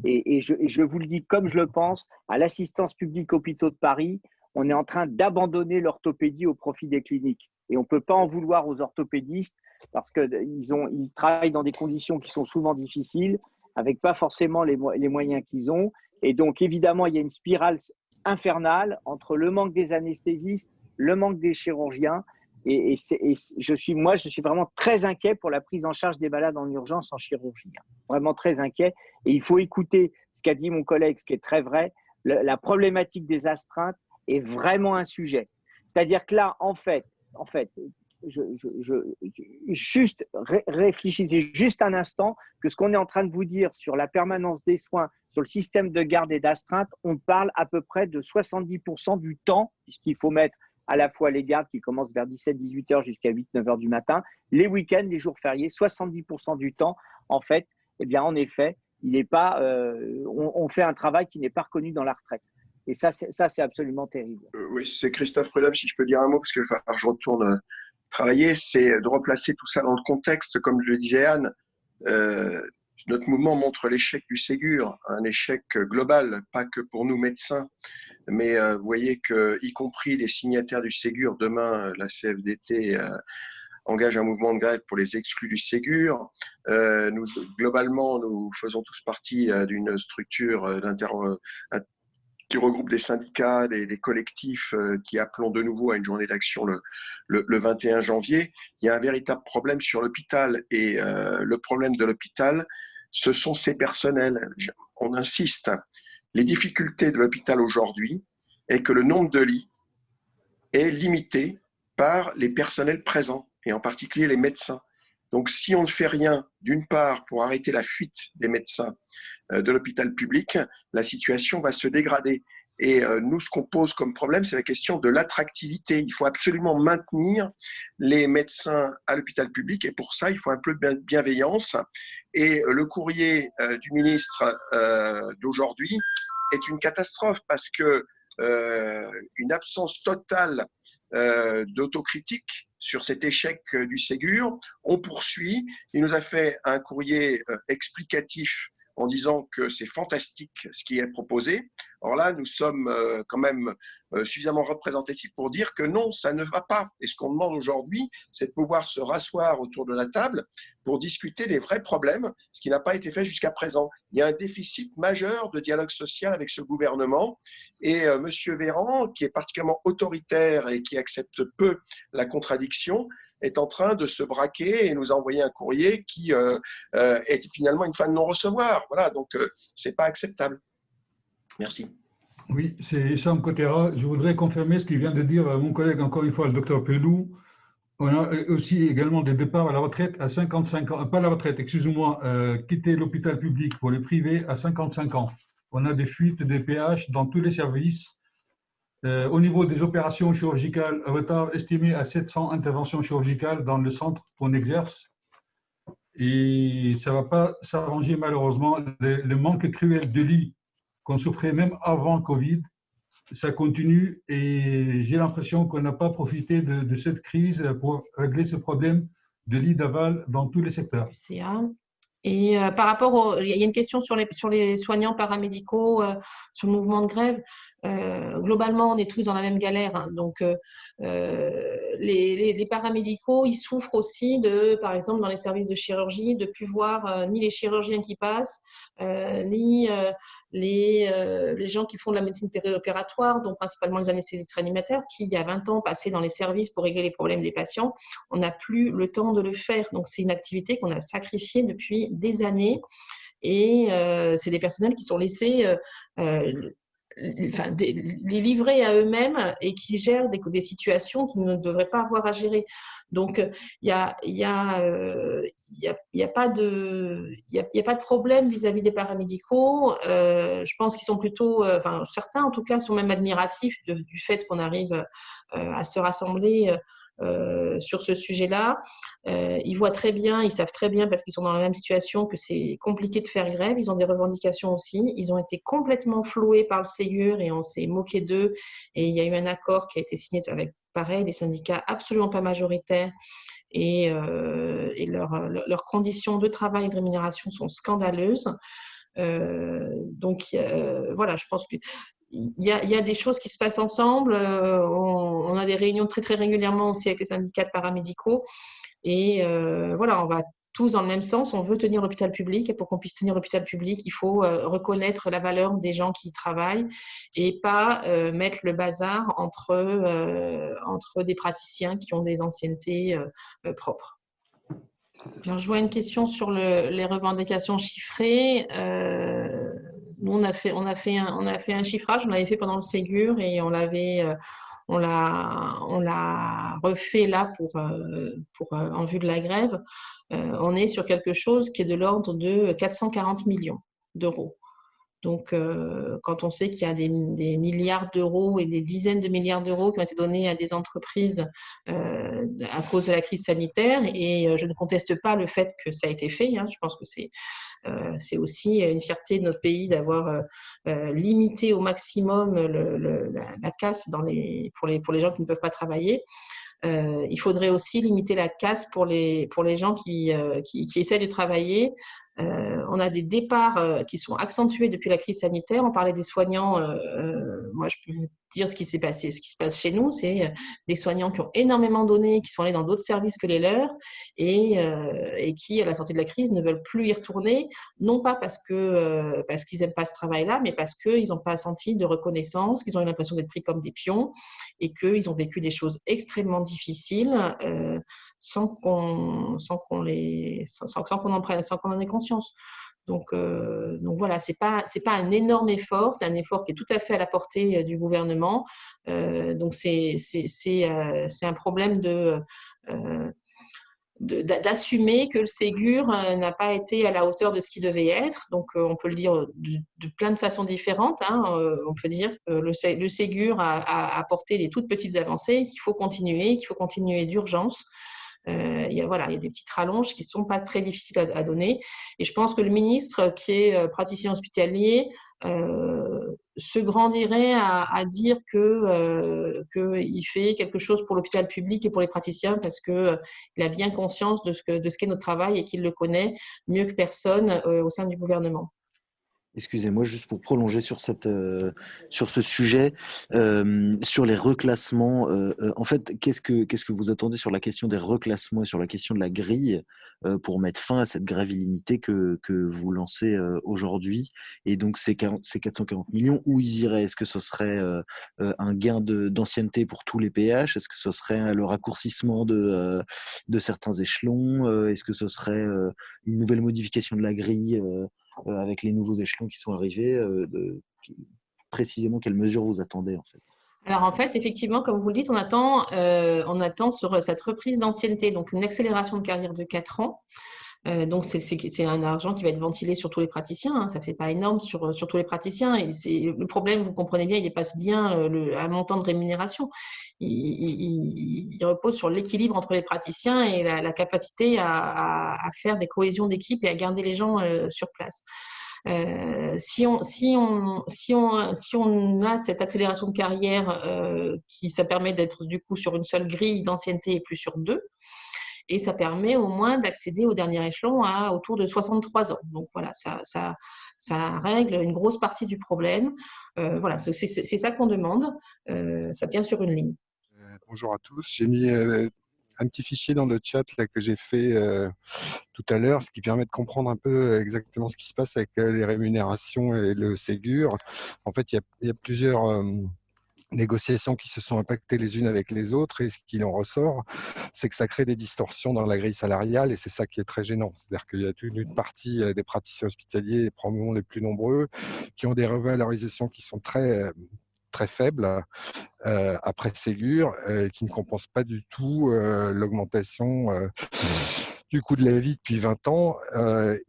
Et je vous le dis comme je le pense, à l'Assistance publique Hôpitaux de Paris, on est en train d'abandonner l'orthopédie au profit des cliniques. Et on ne peut pas en vouloir aux orthopédistes parce qu'ils travaillent dans des conditions qui sont souvent difficiles, avec pas forcément les moyens qu'ils ont. Et donc, évidemment, il y a une spirale infernale entre le manque des anesthésistes, le manque des chirurgiens. Et je suis vraiment très inquiet pour la prise en charge des malades en urgence en chirurgie. Vraiment très inquiet. Et il faut écouter ce qu'a dit mon collègue, ce qui est très vrai. La problématique des astreintes est vraiment un sujet. C'est-à-dire que là, en fait, réfléchissez juste un instant que ce qu'on est en train de vous dire sur la permanence des soins, sur le système de garde et d'astreinte, on parle à peu près de 70% du temps, puisqu'il faut mettre à la fois les gardes qui commencent vers 17-18 heures jusqu'à 8-9 heures du matin, les week-ends, les jours fériés, 70% du temps, en fait, eh bien, en effet, il n'est pas, on fait un travail qui n'est pas reconnu dans la retraite. Et ça, c'est absolument terrible. Oui, c'est Christophe Prudhomme, si je peux dire un mot, parce que je retourne travailler, c'est de replacer tout ça dans le contexte. Comme je le disais Anne, notre mouvement montre l'échec du Ségur, un échec global, pas que pour nous médecins, mais vous voyez que, y compris les signataires du Ségur, demain, la CFDT engage un mouvement de grève pour les exclus du Ségur. Globalement, nous faisons tous partie d'une structure qui regroupe des syndicats, des collectifs qui appelons de nouveau à une journée d'action le 21 janvier. Il y a un véritable problème sur l'hôpital et le problème de l'hôpital, ce sont ses personnels. On insiste, les difficultés de l'hôpital aujourd'hui est que le nombre de lits est limité par les personnels présents et en particulier les médecins. Donc si on ne fait rien, d'une part, pour arrêter la fuite des médecins de l'hôpital public, la situation va se dégrader. Et nous, ce qu'on pose comme problème, c'est la question de l'attractivité. Il faut absolument maintenir les médecins à l'hôpital public et pour ça, il faut un peu de bienveillance. Et le courrier du ministre d'aujourd'hui est une catastrophe parce que une absence totale d'autocritique sur cet échec du Ségur. On poursuit. Il nous a fait un courrier explicatif en disant que c'est fantastique ce qui est proposé. Or là, nous sommes quand même suffisamment représentatifs pour dire que non, ça ne va pas. Et ce qu'on demande aujourd'hui, c'est de pouvoir se rasseoir autour de la table pour discuter des vrais problèmes, ce qui n'a pas été fait jusqu'à présent. Il y a un déficit majeur de dialogue social avec ce gouvernement. Et M. Véran, qui est particulièrement autoritaire et qui accepte peu la contradiction, est en train de se braquer et nous a envoyé un courrier qui est finalement une fin de non-recevoir. Voilà, donc c'est pas acceptable. Merci. Oui, c'est Sam Cotera. Je voudrais confirmer ce qu'il vient de dire mon collègue, encore une fois, le docteur Pelou. On a aussi également des départs à la retraite à 55 ans, pas à la retraite, excusez-moi, quitter l'hôpital public pour le privé à 55 ans. On a des fuites des PH dans tous les services. Au niveau des opérations chirurgicales, retard estimé à 700 interventions chirurgicales dans le centre qu'on exerce. Et ça ne va pas s'arranger malheureusement. Le manque cruel de lits qu'on souffrait même avant Covid, ça continue et j'ai l'impression qu'on n'a pas profité de cette crise pour régler ce problème de lits d'aval dans tous les secteurs. Et par rapport il y a une question sur les soignants paramédicaux, sur le mouvement de grève. Globalement, on est tous dans la même galère. Hein. Donc, les paramédicaux, ils souffrent aussi par exemple, dans les services de chirurgie, de ne plus voir ni les chirurgiens qui passent, ni les gens qui font de la médecine périopératoire, donc principalement les anesthésistes réanimateurs, qui, il y a 20 ans, passaient dans les services pour régler les problèmes des patients. On n'a plus le temps de le faire. Donc, c'est une activité qu'on a sacrifiée depuis des années. Et c'est des personnels qui sont laissés les livrer à eux-mêmes et qui gèrent des situations qu'ils ne devraient pas avoir à gérer. Donc, il n'y a pas de problème vis-à-vis des paramédicaux. Je pense qu'ils sont plutôt, certains en tout cas, sont même admiratifs du fait qu'on arrive à se rassembler sur ce sujet-là. Ils voient très bien, ils savent très bien parce qu'ils sont dans la même situation que c'est compliqué de faire grève. Ils ont des revendications aussi. Ils ont été complètement floués par le Ségur et on s'est moqué d'eux. Et il y a eu un accord qui a été signé avec, pareil, des syndicats absolument pas majoritaires et leurs conditions de travail et de rémunération sont scandaleuses. Donc, voilà, je pense que il y a des choses qui se passent ensemble. On a des réunions très, très régulièrement aussi avec les syndicats de paramédicaux. Et voilà, on va tous dans le même sens. On veut tenir l'hôpital public. Et pour qu'on puisse tenir l'hôpital public, il faut reconnaître la valeur des gens qui y travaillent et pas mettre le bazar entre des praticiens qui ont des anciennetés propres. Bien, je vois une question sur les revendications chiffrées. Nous, on a fait un chiffrage, on l'avait fait pendant le Ségur et on l'a refait là en vue de la grève. On est sur quelque chose qui est de l'ordre de 440 millions d'euros. Donc, quand on sait qu'il y a des milliards d'euros et des dizaines de milliards d'euros qui ont été donnés à des entreprises à cause de la crise sanitaire, et je ne conteste pas le fait que ça a été fait, hein, je pense que c'est aussi une fierté de notre pays d'avoir limité au maximum la casse pour les gens qui ne peuvent pas travailler. Il faudrait aussi limiter la casse pour les gens qui essaient de travailler. On a des départs qui sont accentués depuis la crise sanitaire. On parlait des soignants. Moi, je peux vous dire ce qui s'est passé, ce qui se passe chez nous. C'est des soignants qui ont énormément donné, qui sont allés dans d'autres services que les leurs et qui, à la sortie de la crise, ne veulent plus y retourner. Non pas parce qu'ils n'aiment pas ce travail-là, mais parce qu'ils n'ont pas senti de reconnaissance, qu'ils ont eu l'impression d'être pris comme des pions et qu'ils ont vécu des choses extrêmement difficiles sans qu'on en ait conscience. Donc voilà, c'est pas un énorme effort, c'est un effort qui est tout à fait à la portée du gouvernement. Donc c'est un problème d'assumer que le Ségur n'a pas été à la hauteur de ce qu'il devait être. Donc, on peut le dire de plein de façons différentes. Hein. On peut dire que le Ségur a apporté des toutes petites avancées, qu'il faut continuer d'urgence. Il y a des petites rallonges qui ne sont pas très difficiles à donner. Et je pense que le ministre, qui est praticien hospitalier, se grandirait à dire qu'il fait quelque chose pour l'hôpital public et pour les praticiens parce qu'il a bien conscience de ce qu'est notre travail et qu'il le connaît mieux que personne au sein du gouvernement. Excusez-moi, juste pour prolonger sur ce sujet, sur les reclassements. En fait, qu'est-ce que vous attendez sur la question des reclassements et sur la question de la grille pour mettre fin à cette grève illimitée que vous lancez aujourd'hui? Et donc, ces 440 millions, où ils iraient? Est-ce que ce serait un gain d'ancienneté pour tous les PH? Est-ce que ce serait le raccourcissement de certains échelons? Est-ce que ce serait une nouvelle modification de la grille avec les nouveaux échelons qui sont arrivés, précisément quelles mesures vous attendez en fait? Alors en fait, effectivement, comme vous le dites, on attend sur cette reprise d'ancienneté, donc une accélération de carrière de 4 ans. Donc c'est un argent qui va être ventilé sur tous les praticiens, hein. Ça ne fait pas énorme sur tous les praticiens. Et le problème, vous comprenez bien, il dépasse bien un montant de rémunération. Il repose sur l'équilibre entre les praticiens et la capacité à faire des cohésions d'équipe et à garder les gens sur place. Si on a cette accélération de carrière ça permet d'être du coup sur une seule grille d'ancienneté et plus sur 2, et ça permet au moins d'accéder au dernier échelon à autour de 63 ans. Donc voilà, ça règle une grosse partie du problème. Voilà, c'est ça qu'on demande. Ça tient sur une ligne. Bonjour à tous. J'ai mis un petit fichier dans le chat là, que j'ai fait tout à l'heure, ce qui permet de comprendre un peu exactement ce qui se passe avec les rémunérations et le Ségur. En fait, il y a plusieurs négociations qui se sont impactées les unes avec les autres, et ce qui en ressort, c'est que ça crée des distorsions dans la grille salariale, et c'est ça qui est très gênant. C'est-à-dire qu'il y a une partie des praticiens hospitaliers, probablement les plus nombreux, qui ont des revalorisations qui sont très faibles après Ségur, qui ne compensent pas du tout l'augmentation du coût de la vie depuis 20 ans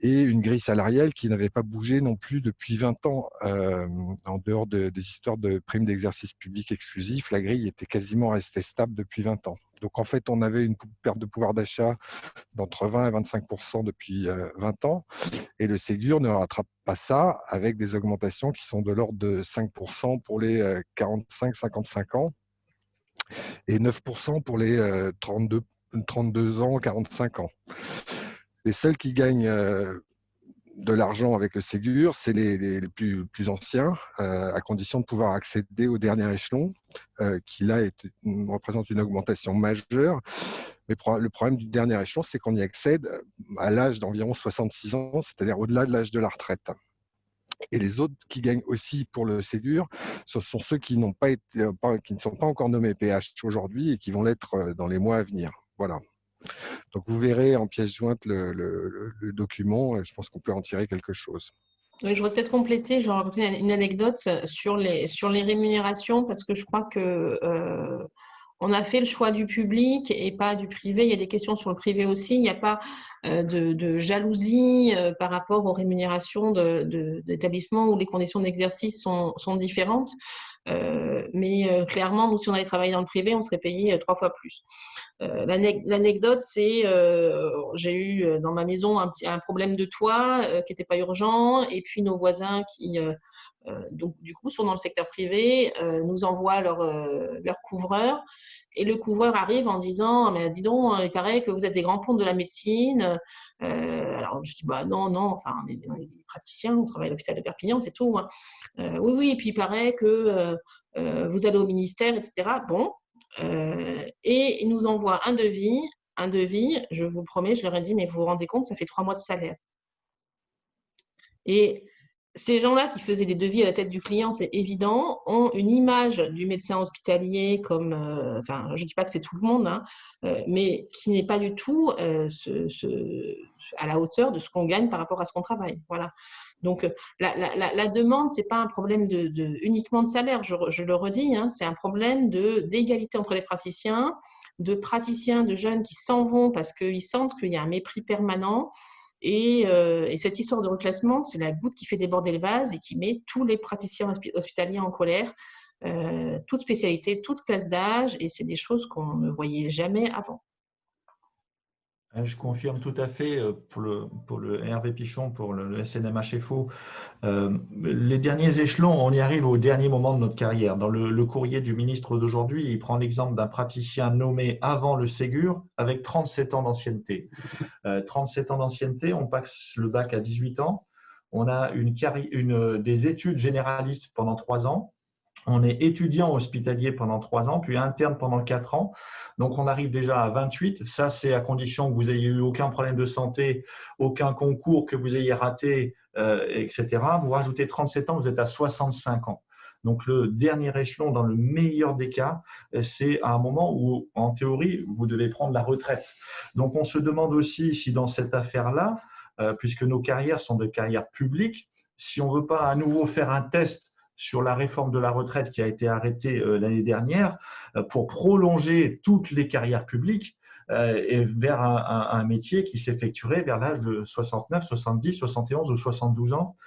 et une grille salariale qui n'avait pas bougé non plus depuis 20 ans. En dehors des histoires de primes d'exercice public exclusif, la grille était quasiment restée stable depuis 20 ans. Donc en fait, on avait une perte de pouvoir d'achat d'entre 20 et 25% depuis 20 ans, et le Ségur ne rattrape pas ça avec des augmentations qui sont de l'ordre de 5% pour les 45-55 ans et 9% pour les 32 ans, 45 ans. Les seuls qui gagnent de l'argent avec le Ségur, c'est les plus anciens, à condition de pouvoir accéder au dernier échelon, qui là représente une augmentation majeure. Mais le problème du dernier échelon, c'est qu'on y accède à l'âge d'environ 66 ans, c'est-à-dire au-delà de l'âge de la retraite. Et les autres qui gagnent aussi pour le Ségur, ce sont ceux qui ne sont pas encore nommés PH aujourd'hui et qui vont l'être dans les mois à venir. Voilà. Donc vous verrez en pièce jointe le document, et je pense qu'on peut en tirer quelque chose. Oui, je voudrais peut-être compléter, je vais raconter une anecdote sur les rémunérations, parce que je crois que on a fait le choix du public et pas du privé. Il y a des questions sur le privé aussi. Il n'y a pas de jalousie par rapport aux rémunérations d'établissements où les conditions d'exercice sont différentes. Mais clairement, nous, si on allait travailler dans le privé, on serait payé 3 fois plus. L'anecdote, c'est j'ai eu dans ma maison un problème de toit qui n'était pas urgent, et puis nos voisins qui, donc, du coup, sont dans le secteur privé, nous envoient leur couvreur, et le couvreur arrive en disant « Mais dis donc, il paraît que vous êtes des grands pontes de la médecine. » Alors, je dis « Bah non, non, enfin, on est des praticiens, on travaille à l'hôpital de Perpignan, c'est tout. Hein. Oui, oui, et puis il paraît que vous allez au ministère, etc. » Bon. Et ils nous envoient un devis, je vous le promets, je leur ai dit, mais vous vous rendez compte, ça fait 3 mois de salaire. Et ces gens-là qui faisaient des devis à la tête du client, c'est évident, ont une image du médecin hospitalier comme, enfin, je ne dis pas que c'est tout le monde, hein, mais qui n'est pas du tout à la hauteur de ce qu'on gagne par rapport à ce qu'on travaille. Voilà. Donc, la demande, ce n'est pas un problème uniquement de salaire, je le redis, hein, c'est un problème d'égalité entre les praticiens, de praticiens, de jeunes qui s'en vont parce qu'ils sentent qu'il y a un mépris permanent. Et cette histoire de reclassement, c'est la goutte qui fait déborder le vase et qui met tous les praticiens hospitaliers en colère, toute spécialité, toute classe d'âge, et c'est des choses qu'on ne voyait jamais avant. Je confirme tout à fait pour le Hervé Pichon, pour le SNMHFO. Les derniers échelons, on y arrive au dernier moment de notre carrière. Dans le courrier du ministre d'aujourd'hui, il prend l'exemple d'un praticien nommé avant le Ségur avec 37 ans d'ancienneté. 37 ans d'ancienneté, on passe le bac à 18 ans, on a des études généralistes pendant 3 ans, on est étudiant hospitalier pendant 3 ans, puis interne pendant 4 ans. Donc, on arrive déjà à 28. Ça, c'est à condition que vous ayez eu aucun problème de santé, aucun concours que vous ayez raté, etc. Vous rajoutez 37 ans, vous êtes à 65 ans. Donc, le dernier échelon, dans le meilleur des cas, c'est à un moment où, en théorie, vous devez prendre la retraite. Donc, on se demande aussi si dans cette affaire-là, puisque nos carrières sont des carrières publiques, si on ne veut pas à nouveau faire un test sur la réforme de la retraite qui a été arrêtée l'année dernière pour prolonger toutes les carrières publiques et vers un métier qui s'effectuerait vers l'âge de 69, 70, 71 ou 72 ans,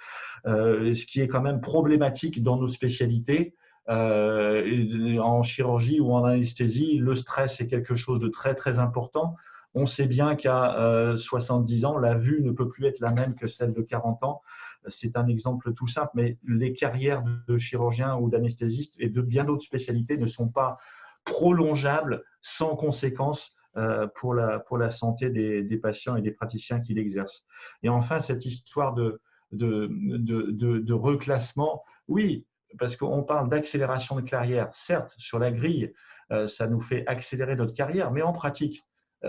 ce qui est quand même problématique dans nos spécialités. En chirurgie ou en anesthésie, le stress est quelque chose de très très important. On sait bien qu'à 70 ans, la vue ne peut plus être la même que celle de 40 ans. C'est un exemple tout simple, mais les carrières de chirurgien ou d'anesthésiste et de bien d'autres spécialités ne sont pas prolongeables sans conséquence pour la santé des patients et des praticiens qui l'exercent. Et enfin, cette histoire de reclassement, oui, parce qu'on parle d'accélération de carrière. Certes, sur la grille, ça nous fait accélérer notre carrière, mais en pratique,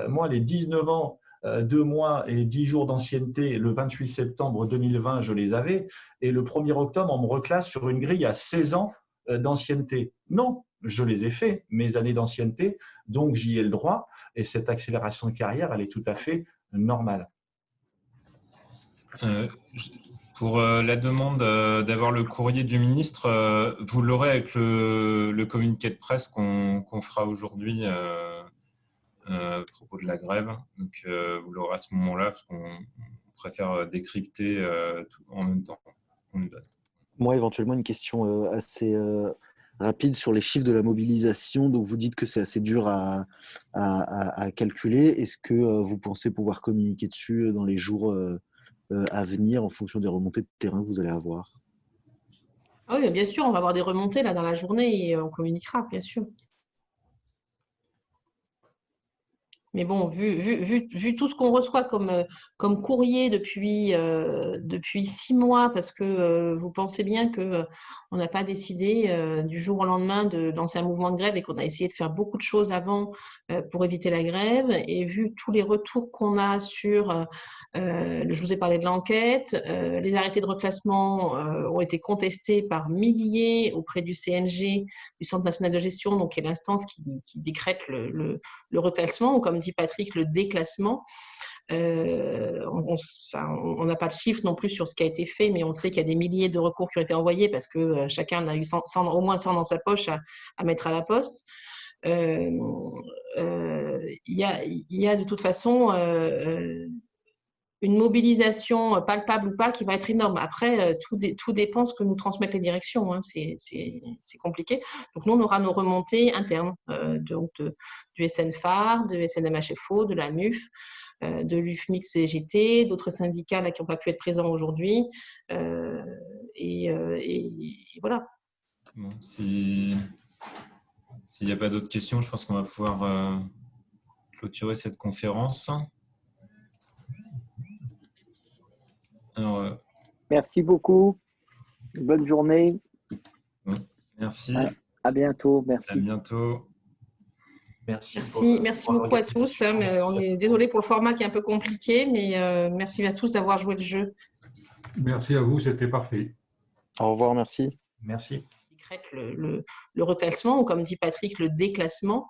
moi, les 19 ans, 2 mois et 10 jours d'ancienneté, le 28 septembre 2020, je les avais. Et le 1er octobre, on me reclasse sur une grille à 16 ans d'ancienneté. Non, je les ai fait, mes années d'ancienneté, donc j'y ai le droit. Et cette accélération de carrière, elle est tout à fait normale. Pour la demande d'avoir le courrier du ministre, vous l'aurez avec le communiqué de presse qu'on fera aujourd'hui à propos de la grève. Donc, vous l'aurez à ce moment-là, parce qu'on préfère décrypter tout en même temps. Moi, éventuellement, une question assez rapide sur les chiffres de la mobilisation. Donc, vous dites que c'est assez dur à calculer. Est-ce que vous pensez pouvoir communiquer dessus dans les jours à venir en fonction des remontées de terrain que vous allez avoir? Oui, bien sûr, on va avoir des remontées là dans la journée et on communiquera, bien sûr. Mais bon, vu tout ce qu'on reçoit comme courrier depuis 6 mois, parce que vous pensez bien qu'on n'a pas décidé du jour au lendemain de lancer un mouvement de grève et qu'on a essayé de faire beaucoup de choses avant pour éviter la grève. Et vu tous les retours qu'on a sur, je vous ai parlé de l'enquête, les arrêtés de reclassement ont été contestés par milliers auprès du CNG, du Centre national de gestion, donc qui est l'instance qui décrète le reclassement, ou comme dit Patrick, le déclassement. On n'a pas de chiffre non plus sur ce qui a été fait, mais on sait qu'il y a des milliers de recours qui ont été envoyés parce que chacun a eu au moins 100 dans sa poche à mettre à la poste. il y a de toute façon une mobilisation palpable ou pas qui va être énorme. Après, tout dépend de ce que nous transmettent les directions. Hein. C'est compliqué. Donc, nous, on aura nos remontées internes du SNFAR, de SNMHFO, de la MUF, de l'UFMIX CGT, d'autres syndicats là, qui n'ont pas pu être présents aujourd'hui. Et voilà. Bon, s'il n'y a pas d'autres questions, je pense qu'on va pouvoir clôturer cette conférence. Alors, merci beaucoup. Bonne journée. Merci. À bientôt. Merci. À bientôt. Merci beaucoup à tous. On est désolé pour le format qui est un peu compliqué, mais merci à tous d'avoir joué le jeu. Merci à vous, c'était parfait. Au revoir, merci. Merci. Le reclassement, ou comme dit Patrick, le déclassement.